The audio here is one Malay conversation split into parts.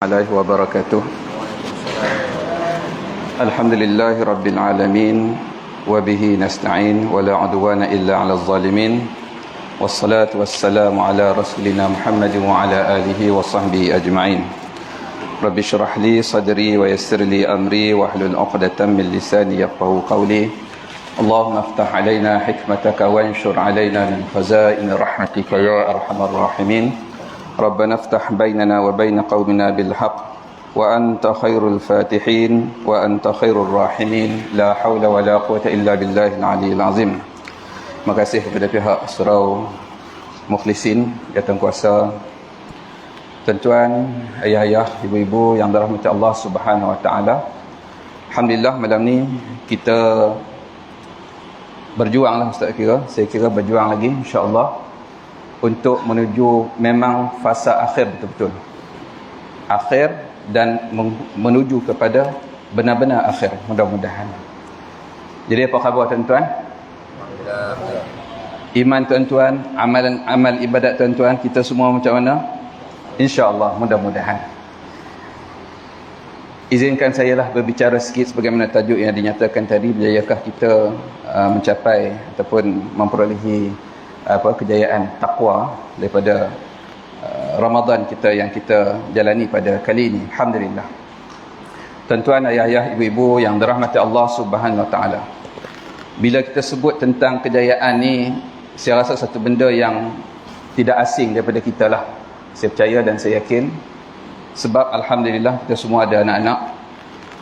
عليه وبركاته. الحمد لله رب العالمين وبه نستعين ولا عدوان إلا على الظالمين والصلاة والسلام على رسولنا محمد وعلى آله وصحبه أجمعين. رب اشرح لي صدري ويسر لي أمري واحلل عقدة من لساني يفقهوا قولي. اللهم افتح علينا حكمتك وانشر علينا من خزائن رحمتك يا أرحم الراحمين. ربنا افتح بيننا وبين قومنا بالحق وأنت خير الفاتحين وأنت خير الراحمين. لا حول ولا قوة إلا بالله العلي العظيم. Terima kasih kepada pihak Surau Mukhlisin, Jawatan Kuasa, tuan-tuan, ayah-ayah, ibu-ibu yang dirahmati Allah Subhanahu Wa Taala. Alhamdulillah malam ni kita berjuanglah Ustaz kira. Saya kira berjuang lagi insya-Allah untuk menuju memang fasa akhir betul-betul. Akhir dan menuju kepada benar-benar akhir, mudah-mudahan. Jadi apa khabar tuan-tuan? Iman tuan-tuan, amal ibadat tuan-tuan, kita semua macam mana? Insya-Allah, mudah-mudahan. Izinkan saya lah berbicara sikit sebagaimana tajuk yang dinyatakan tadi, berjayakah kita mencapai ataupun memperolehi kejayaan takwa daripada Ramadan kita yang kita jalani pada kali ini. Alhamdulillah. Tuan-tuan, ayah-ayah, ibu-ibu yang dirahmati Allah Subhanahu Wa Taala. Bila kita sebut tentang kejayaan ni, saya rasa satu benda yang tidak asing daripada kita lah. Saya percaya dan saya yakin. Sebab Alhamdulillah kita semua ada anak-anak,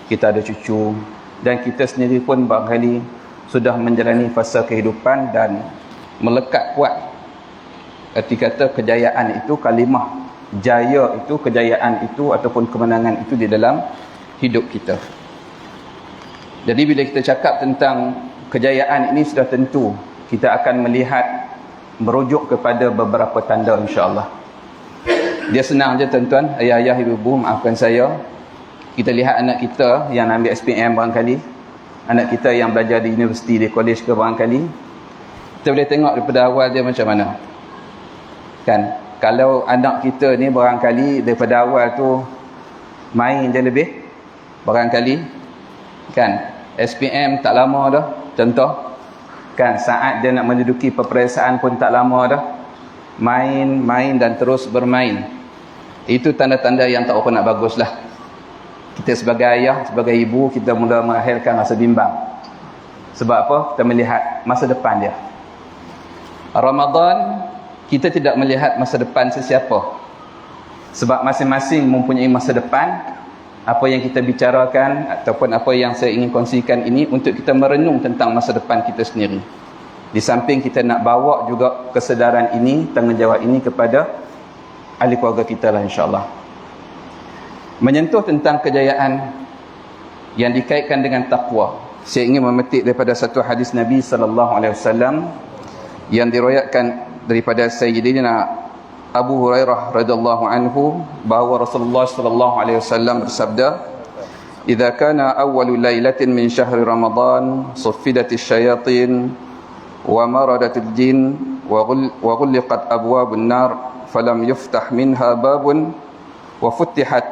kita ada cucu, dan kita sendiri pun barangkali sudah menjalani fasa kehidupan dan melekat kuat erti kata kejayaan itu, kalimah jaya itu, kejayaan itu ataupun kemenangan itu di dalam hidup kita. Jadi bila kita cakap tentang kejayaan ini, sudah tentu kita akan melihat, merujuk kepada beberapa tanda insya-Allah. Dia senang je tuan-tuan, ayah-ayah, ibu-ibu, maafkan saya. Kita lihat anak kita yang ambil SPM barangkali, anak kita yang belajar di universiti, di college ke barangkali, kita boleh tengok daripada awal dia macam mana. Kan, kalau anak kita ni barangkali daripada awal tu main dia lebih, barangkali kan, SPM tak lama dah, contoh kan, saat dia nak menduduki peperiksaan pun tak lama dah, main dan terus bermain. Itu tanda-tanda yang tak apa nak bagus lah. Kita sebagai ayah, sebagai ibu, kita mula melahirkan rasa bimbang. Sebab apa? Kita melihat masa depan dia. Ramadan, kita tidak melihat masa depan sesiapa. Sebab masing-masing mempunyai masa depan. Apa yang kita bicarakan ataupun apa yang saya ingin kongsikan ini untuk kita merenung tentang masa depan kita sendiri. Di samping kita nak bawa juga kesedaran ini, tanggungjawab ini kepada ahli keluarga kita lah insya-Allah. Menyentuh tentang kejayaan yang dikaitkan dengan takwa, saya ingin memetik daripada satu hadis Nabi sallallahu alaihi wasallam yang diriwayatkan daripada Sayyidina Abu Hurairah radhiyallahu anhu, bahawa Rasulullah sallallahu alaihi wasallam bersabda, "Idza kana awwalu lailatin min syahri Ramadan, suffidatis syayatin wa maradatil jin wa ghulliqat abwabun nar, falam yuftah minha babun wa futtihat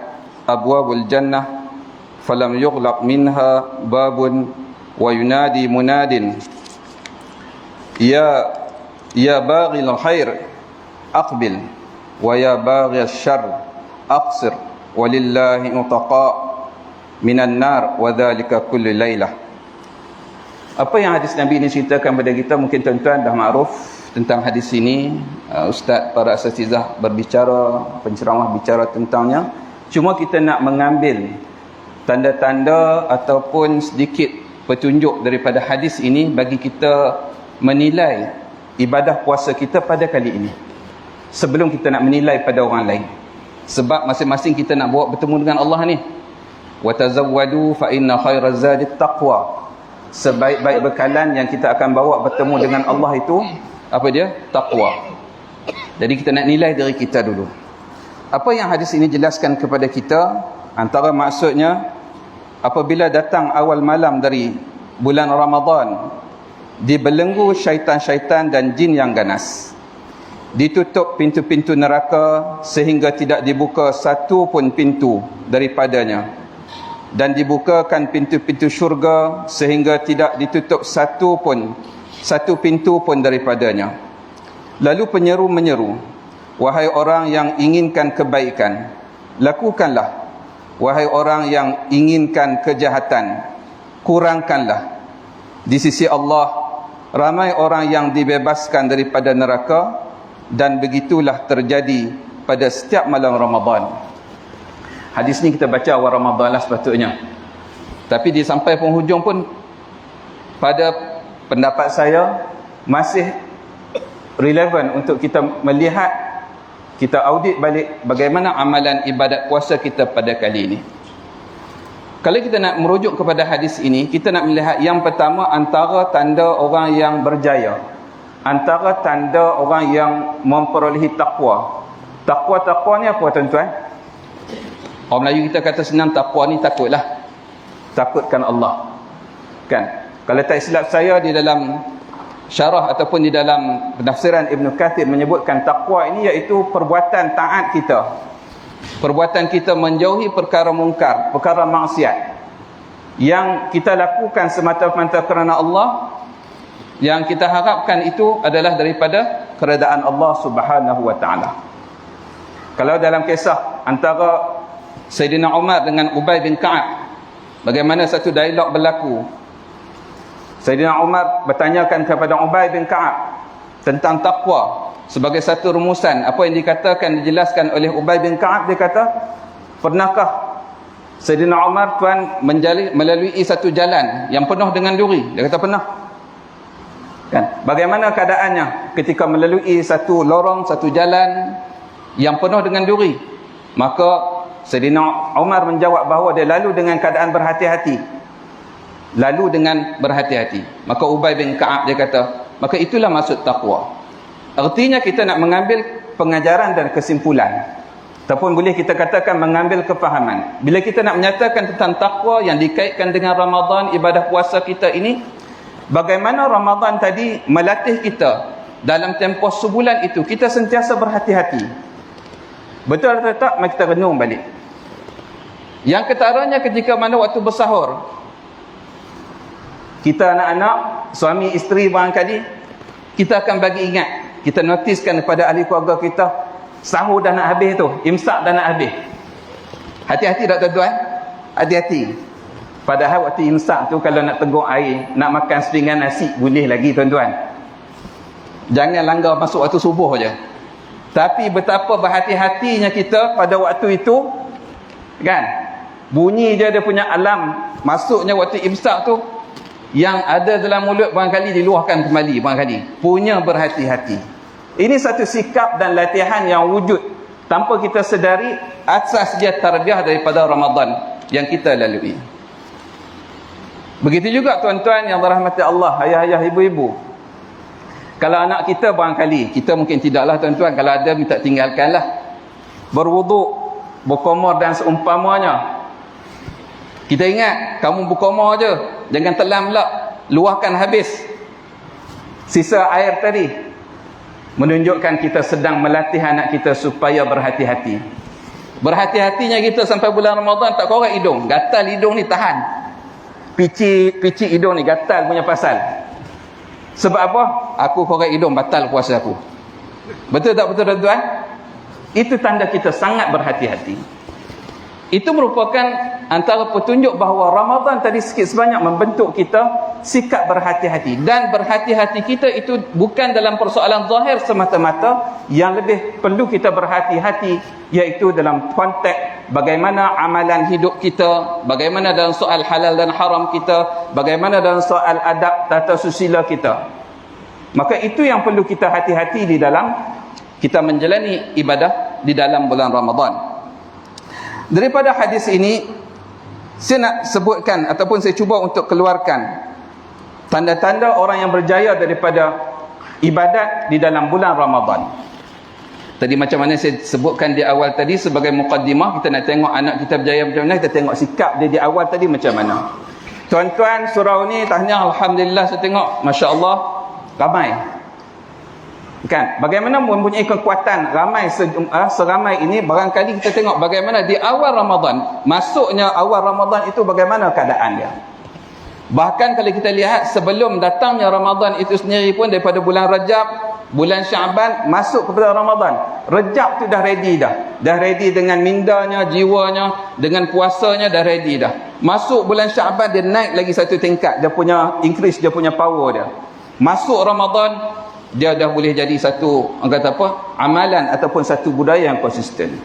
abwabul jannah, falam yughlaq minha babun wa yunadi munadin ya baghil khair aqbil wa ya baghil syarr aqsir walillahi utaqa minan nar wa dhalika kullu lailah." Apa yang hadis Nabi ini ceritakan kepada kita, mungkin tuan-tuan dah makruf tentang hadis ini. Ustaz, para asatizah berbicara, penceramah bicara tentangnya. Cuma kita nak mengambil tanda-tanda ataupun sedikit petunjuk daripada hadis ini bagi kita menilai ibadah puasa kita pada kali ini, sebelum kita nak menilai pada orang lain. Sebab masing-masing kita nak bawa bertemu dengan Allah ni. Wa tazawwadu fa inna khairaz zadi taqwa. Sebaik-baik bekalan yang kita akan bawa bertemu dengan Allah itu apa dia? Taqwa. Jadi kita nak nilai diri kita dulu. Apa yang hadis ini jelaskan kepada kita, antara maksudnya, apabila datang awal malam dari bulan Ramadan, dibelenggu syaitan-syaitan dan jin yang ganas. ditutup pintu-pintu neraka sehingga tidak dibuka satu pun pintu daripadanya, dan dibukakan pintu-pintu syurga sehingga tidak ditutup satu pintu pun daripadanya. Lalu penyeru menyeru, wahai orang yang inginkan kebaikan, lakukanlah. Wahai orang yang inginkan kejahatan, kurangkanlah. Di sisi Allah, ramai orang yang dibebaskan daripada neraka, dan begitulah terjadi pada setiap malam Ramadan. Hadis ni kita baca awal Ramadan lah sepatutnya. Tapi di sampai penghujung pun, pada pendapat saya, masih relevan untuk kita melihat, kita audit balik bagaimana amalan ibadat puasa kita pada kali ini. Kalau kita nak merujuk kepada hadis ini, kita nak melihat yang pertama, antara tanda orang yang berjaya, antara tanda orang yang memperolehi takwa. Takwa ni apa tuan-tuan? Orang Melayu kita kata senang, takwa ni takutlah, takutkan Allah, kan? Kalau tak silap saya, di dalam syarah ataupun di dalam penafsiran Ibn Kathir menyebutkan takwa ini iaitu perbuatan taat kita, perbuatan kita menjauhi perkara mungkar, perkara maksiat yang kita lakukan semata-mata kerana Allah, yang kita harapkan itu adalah daripada keredaan Allah Subhanahu wa taala. Kalau dalam kisah antara Sayyidina Umar dengan Ubay bin Ka'ab, bagaimana satu dialog berlaku. Sayyidina Umar bertanyakan kepada Ubay bin Ka'ab tentang takwa sebagai satu rumusan. Apa yang dikatakan, dijelaskan oleh Ubay bin Ka'ab. Dia kata, pernahkah Sayyidina Umar tuan melalui satu jalan yang penuh dengan duri? Dia kata pernah. Kan? Bagaimana keadaannya ketika melalui satu lorong, satu jalan yang penuh dengan duri? Maka Sayyidina Umar menjawab bahawa dia lalu dengan keadaan berhati-hati. Lalu dengan berhati-hati. Maka Ubay bin Ka'ab dia kata, maka itulah maksud takwa. Artinya kita nak mengambil pengajaran dan kesimpulan, ataupun boleh kita katakan mengambil kefahaman. Bila kita nak menyatakan tentang takwa yang dikaitkan dengan Ramadan, ibadah puasa kita ini, bagaimana Ramadan tadi melatih kita dalam tempoh sebulan itu, kita sentiasa berhati-hati. Betul atau tak? Mari kita renung balik. Yang ketaranya ketika mana waktu bersahur, kita anak-anak, suami isteri barangkali, kita akan bagi ingat, kita notiskan kepada ahli keluarga kita, sahur dah nak habis tu, imsak dah nak habis. Hati-hati tak tuan-tuan? Hati-hati. Padahal waktu imsak tu, kalau nak teguk air, nak makan sepinggan nasi, boleh lagi tuan-tuan. Jangan langgar masuk waktu subuh je. Tapi betapa berhati-hatinya kita pada waktu itu, kan? Bunyi je dia punya alam masuknya waktu imsak tu, yang ada dalam mulut barangkali diluahkan kembali barangkali. Punya berhati-hati. Ini satu sikap dan latihan yang wujud tanpa kita sedari, asas dia tarbiyah daripada Ramadan yang kita lalui. Begitu juga tuan-tuan yang dirahmati Allah, ayah-ayah, ibu-ibu. Kalau anak kita barangkali, kita mungkin tidaklah tuan-tuan, kalau ada minta tinggalkanlah. Berwuduk, berkomor dan seumpamanya. Kita ingat, kamu berkomor je, jangan telan pula, luahkan habis sisa air tadi. Menunjukkan kita sedang melatih anak kita supaya berhati-hati. Berhati-hatinya kita sampai bulan Ramadan tak korek hidung, gatal hidung ni tahan. Pici hidung ni gatal punya pasal. Sebab apa? Aku korek hidung, batal puasa aku. Betul tak betul tuan-tuan? Itu tanda kita sangat berhati-hati. Itu merupakan antara petunjuk bahawa Ramadan tadi sikit sebanyak membentuk kita sikap berhati-hati. Dan berhati-hati kita itu bukan dalam persoalan zahir semata-mata. Yang lebih perlu kita berhati-hati iaitu dalam konteks bagaimana amalan hidup kita, bagaimana dalam soal halal dan haram kita, bagaimana dalam soal adab tata susila kita. Maka itu yang perlu kita hati-hati di dalam kita menjalani ibadah di dalam bulan Ramadan. Daripada hadis ini, saya nak sebutkan ataupun saya cuba untuk keluarkan tanda-tanda orang yang berjaya daripada ibadat di dalam bulan Ramadan. Tadi macam mana saya sebutkan di awal tadi sebagai mukaddimah, kita nak tengok anak kita berjaya macam mana, kita tengok sikap dia di awal tadi macam mana. Tuan-tuan, surau ni tahniah, alhamdulillah saya tengok, masya-Allah ramai. Kan? Bagaimana mempunyai kekuatan ramai seramai ini, barangkali kita tengok bagaimana di awal Ramadan, masuknya awal Ramadan itu bagaimana keadaan dia. Bahkan kalau kita lihat sebelum datangnya Ramadan itu sendiri pun, daripada bulan Rajab, bulan Syaban masuk kepada Ramadan, Rajab tu dah ready dah. Dah ready dengan mindanya, jiwanya, dengan puasanya dah ready dah. Masuk bulan Syaban dia naik lagi satu tingkat, dia punya increase, dia punya power dia. Masuk Ramadan dia dah boleh jadi satu, orang kata apa, amalan ataupun satu budaya yang konsisten.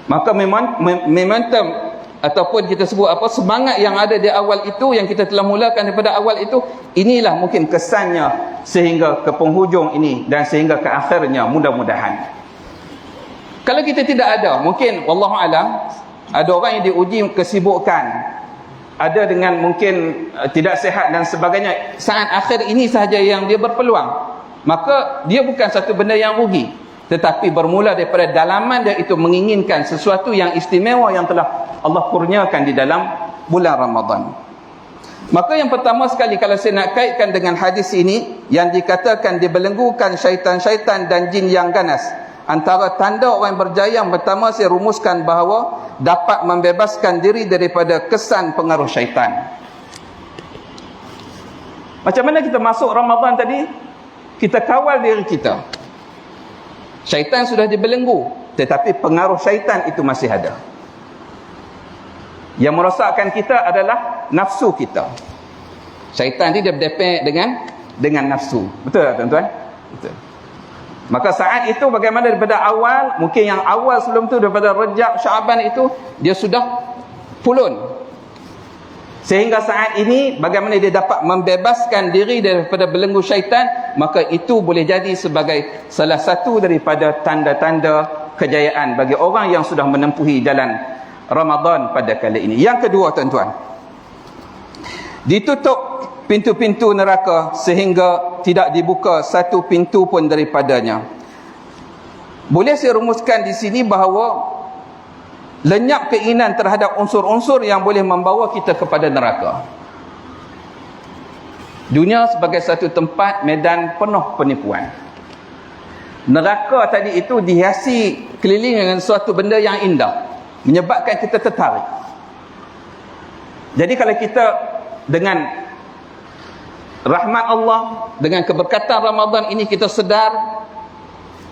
Maka momentum ataupun kita sebut apa, semangat yang ada di awal itu, yang kita telah mulakan daripada awal itu, inilah mungkin kesannya sehingga ke penghujung ini dan sehingga ke akhirnya, mudah-mudahan. Kalau kita tidak ada, mungkin wallahu alam, ada orang yang diuji kesibukan, ada dengan mungkin tidak sihat dan sebagainya, saat akhir ini sahaja yang dia berpeluang, maka dia bukan satu benda yang rugi, tetapi bermula daripada dalaman dia itu menginginkan sesuatu yang istimewa yang telah Allah kurniakan di dalam bulan Ramadan. Maka yang pertama sekali, kalau saya nak kaitkan dengan hadis ini yang dikatakan dibelenggukan syaitan-syaitan dan jin yang ganas, antara tanda orang berjaya yang pertama saya rumuskan bahawa dapat membebaskan diri daripada kesan pengaruh syaitan. Macam mana kita masuk Ramadan tadi? Kita kawal diri kita. Syaitan sudah dibelenggu, tetapi pengaruh syaitan itu masih ada. Yang merosakkan kita adalah nafsu kita. Syaitan ni dia berdepek dengan nafsu. Betul tak tuan-tuan? Betul. Maka saat itu bagaimana daripada awal, mungkin yang awal sebelum tu daripada Rajab, Syaban itu, dia sudah pulun. Sehingga saat ini bagaimana dia dapat membebaskan diri daripada belenggu syaitan, maka itu boleh jadi sebagai salah satu daripada tanda-tanda kejayaan bagi orang yang sudah menempuhi jalan Ramadan pada kali ini. Yang kedua tuan-tuan, ditutup pintu-pintu neraka sehingga tidak dibuka satu pintu pun daripadanya. Boleh saya rumuskan di sini bahawa lenyap keinginan terhadap unsur-unsur yang boleh membawa kita kepada neraka. Dunia sebagai satu tempat medan penuh penipuan. Neraka tadi itu dihiasi keliling dengan suatu benda yang indah, menyebabkan kita tertarik. Jadi kalau kita dengan rahmat Allah, dengan keberkatan Ramadan ini kita sedar,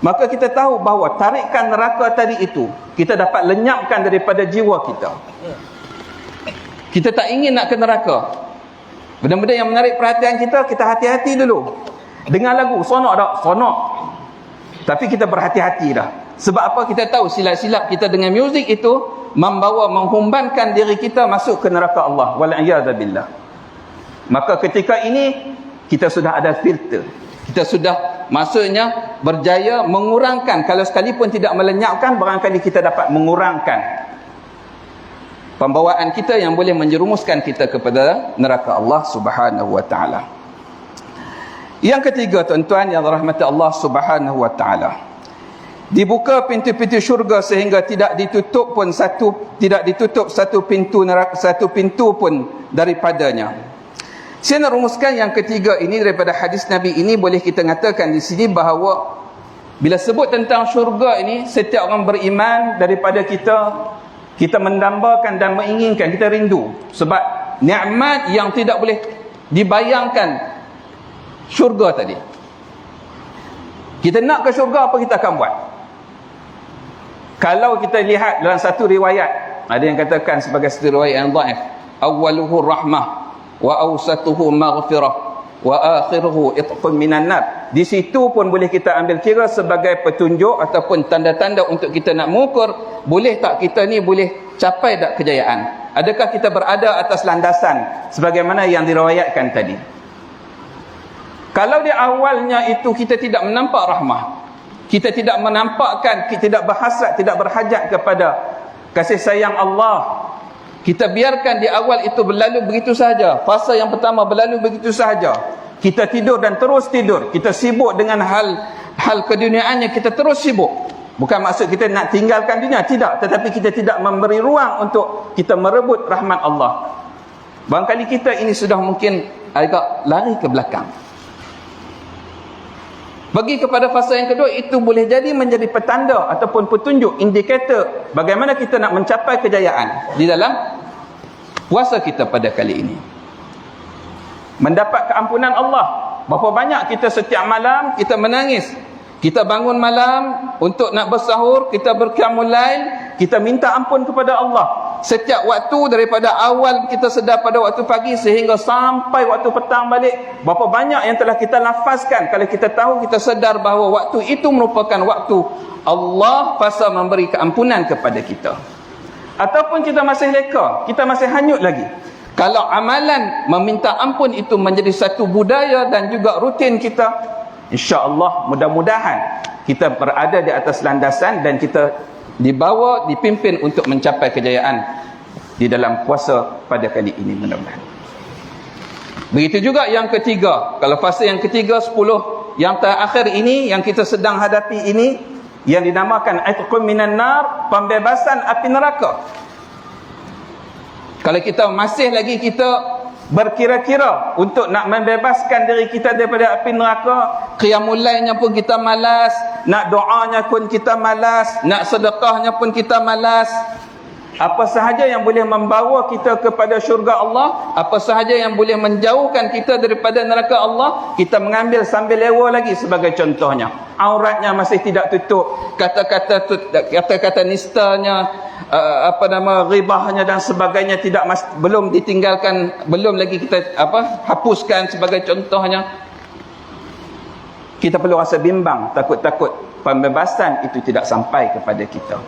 maka kita tahu bahawa tarikan neraka tadi itu kita dapat lenyapkan daripada jiwa kita. Kita tak ingin nak ke neraka. Benda-benda yang menarik perhatian kita, kita hati-hati dulu. Dengar lagu, sonok tak? Sonok. Tapi kita berhati-hati dah. Sebab apa? Kita tahu silap-silap kita dengan muzik itu membawa, menghumbankan diri kita masuk ke neraka Allah. Wal'iyadzabillah. Maka ketika ini kita sudah ada filter. Kita sudah maksudnya berjaya mengurangkan, kalau sekalipun tidak melenyapkan, barangkali kita dapat mengurangkan pembawaan kita yang boleh menjerumuskan kita kepada neraka Allah Subhanahu wa taala. Yang ketiga tuan-tuan yang rahmati Allah Subhanahu wa taala, dibuka pintu-pintu syurga sehingga tidak ditutup satu pintu neraka, satu pintu pun daripadanya. Saya nak rumuskan yang ketiga ini daripada hadis Nabi ini, boleh kita katakan di sini bahawa bila sebut tentang syurga ini, setiap orang beriman daripada kita mendambakan dan menginginkan, kita rindu. Sebab nikmat yang tidak boleh dibayangkan syurga tadi. Kita nak ke syurga, apa kita akan buat? Kalau kita lihat dalam satu riwayat, ada yang katakan sebagai satu riwayat yang dhaif, awwaluhu rahmah wa awsatuhu maghfirah wa akhiruhu itqun minan nar. Di situ pun boleh kita ambil kira sebagai petunjuk ataupun tanda-tanda untuk kita nak mengukur, boleh tak kita ni boleh capai tak kejayaan? Adakah kita berada atas landasan sebagaimana yang diriwayatkan tadi? Kalau di awalnya itu kita tidak menampak rahmah, kita tidak menampakkan, kita tidak berhasrat, tidak berhajat kepada kasih sayang Allah, kita biarkan di awal itu berlalu begitu sahaja, fasa yang pertama berlalu begitu sahaja, kita tidur dan terus tidur, kita sibuk dengan hal keduniaannya, kita terus sibuk. Bukan maksud kita nak tinggalkan dunia, tidak, tetapi kita tidak memberi ruang untuk kita merebut rahmat Allah. Barangkali kita ini sudah mungkin agak lari ke belakang. Pergi kepada fasa yang kedua, itu boleh jadi menjadi petanda ataupun petunjuk, indikator bagaimana kita nak mencapai kejayaan di dalam puasa kita pada kali ini. Mendapat keampunan Allah. Berapa banyak kita setiap malam kita menangis. Kita bangun malam untuk nak bersahur, kita berqiyamul lail, kita minta ampun kepada Allah. Setiap waktu daripada awal kita sedar pada waktu pagi sehingga sampai waktu petang balik, berapa banyak yang telah kita lafazkan. Kalau kita tahu, kita sedar bahawa waktu itu merupakan waktu Allah pasal memberi keampunan kepada kita. Ataupun kita masih leka, kita masih hanyut lagi. Kalau amalan meminta ampun itu menjadi satu budaya dan juga rutin kita, insya-Allah mudah-mudahan kita berada di atas landasan dan kita dibawa, dipimpin untuk mencapai kejayaan di dalam puasa pada kali ini, mudah-mudahan. Begitu juga yang ketiga. Kalau fasa yang ketiga, 10 yang terakhir ini, yang kita sedang hadapi ini, yang dinamakan Itqun minan nar, pembebasan api neraka. Kalau kita masih lagi kita berkira-kira untuk nak membebaskan diri kita daripada api neraka, qiyamul lailnya pun kita malas, nak doanya pun kita malas, nak sedekahnya pun kita malas. Apa sahaja yang boleh membawa kita kepada syurga Allah, apa sahaja yang boleh menjauhkan kita daripada neraka Allah, kita mengambil sambil lewa lagi. Sebagai contohnya, auratnya masih tidak tutup, kata-kata nistanya, ghibahnya dan sebagainya belum ditinggalkan, belum lagi kita hapuskan, sebagai contohnya. Kita perlu rasa bimbang, takut-takut pembebasan itu tidak sampai kepada kita.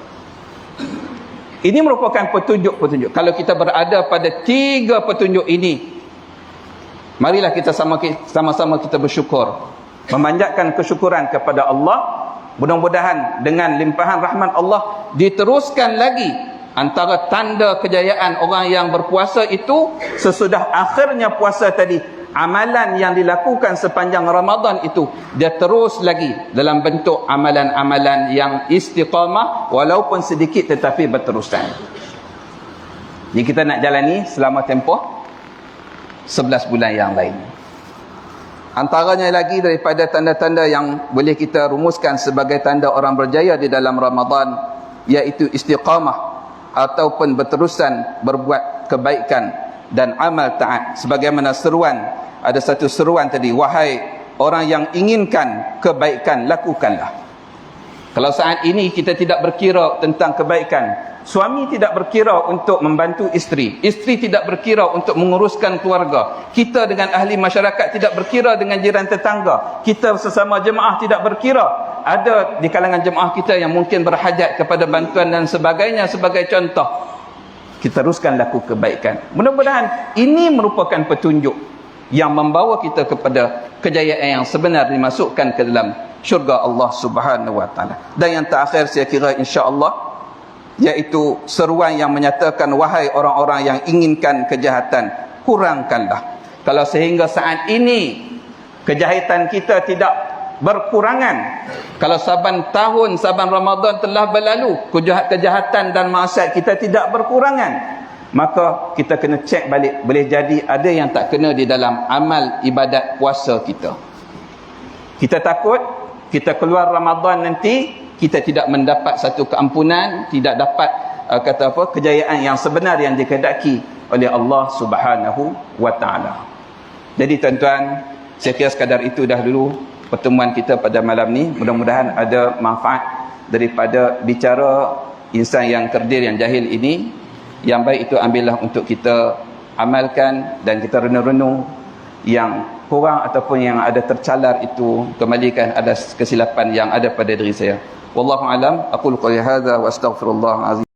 Ini merupakan petunjuk-petunjuk. Kalau kita berada pada 3 petunjuk ini, marilah kita sama-sama kita bersyukur, memanjatkan kesyukuran kepada Allah. Mudah-mudahan dengan limpahan rahmat Allah diteruskan lagi antara tanda kejayaan orang yang berpuasa itu, sesudah akhirnya puasa tadi, amalan yang dilakukan sepanjang Ramadan itu dia terus lagi dalam bentuk amalan-amalan yang istiqamah, walaupun sedikit tetapi berterusan. Jadi kita nak jalani selama tempoh 11 bulan yang lain. Antaranya lagi daripada tanda-tanda yang boleh kita rumuskan sebagai tanda orang berjaya di dalam Ramadan, iaitu istiqamah ataupun berterusan berbuat kebaikan dan amal taat. Sebagaimana seruan, ada satu seruan tadi, wahai orang yang inginkan kebaikan, lakukanlah. Kalau saat ini kita tidak berkira tentang kebaikan, suami tidak berkira untuk membantu isteri, isteri tidak berkira untuk menguruskan keluarga, kita dengan ahli masyarakat tidak berkira dengan jiran tetangga, kita sesama jemaah tidak berkira, ada di kalangan jemaah kita yang mungkin berhajat kepada bantuan dan sebagainya, sebagai contoh, kita teruskan laku kebaikan. Mudah-mudahan ini merupakan petunjuk yang membawa kita kepada kejayaan yang sebenar, dimasukkan ke dalam syurga Allah Subhanahu wa taala. Dan yang terakhir saya kira insya-Allah, iaitu seruan yang menyatakan, wahai orang-orang yang inginkan kejahatan, kurangkanlah. Kalau sehingga saat ini kejahatan kita tidak berkurangan, kalau saban tahun, saban Ramadan telah berlalu, kejahatan dan maksiat kita tidak berkurangan, maka kita kena cek balik. Boleh jadi ada yang tak kena di dalam amal ibadat puasa kita. Kita takut kita keluar Ramadan nanti kita tidak mendapat satu keampunan, tidak dapat kejayaan yang sebenar yang dikehendaki oleh Allah Subhanahu wa taala. Jadi tuan-tuan, saya kira sekadar itu dah dulu pertemuan kita pada malam ni. Mudah-mudahan ada manfaat daripada bicara insan yang kerdil, yang jahil ini. Yang baik itu ambillah untuk kita amalkan, dan kita renung-renung yang kurang ataupun yang ada tercalar itu kembalikan ada kesilapan yang ada pada diri saya. Wallahu alam, aqulu qouli hadza wa astaghfirullah azim.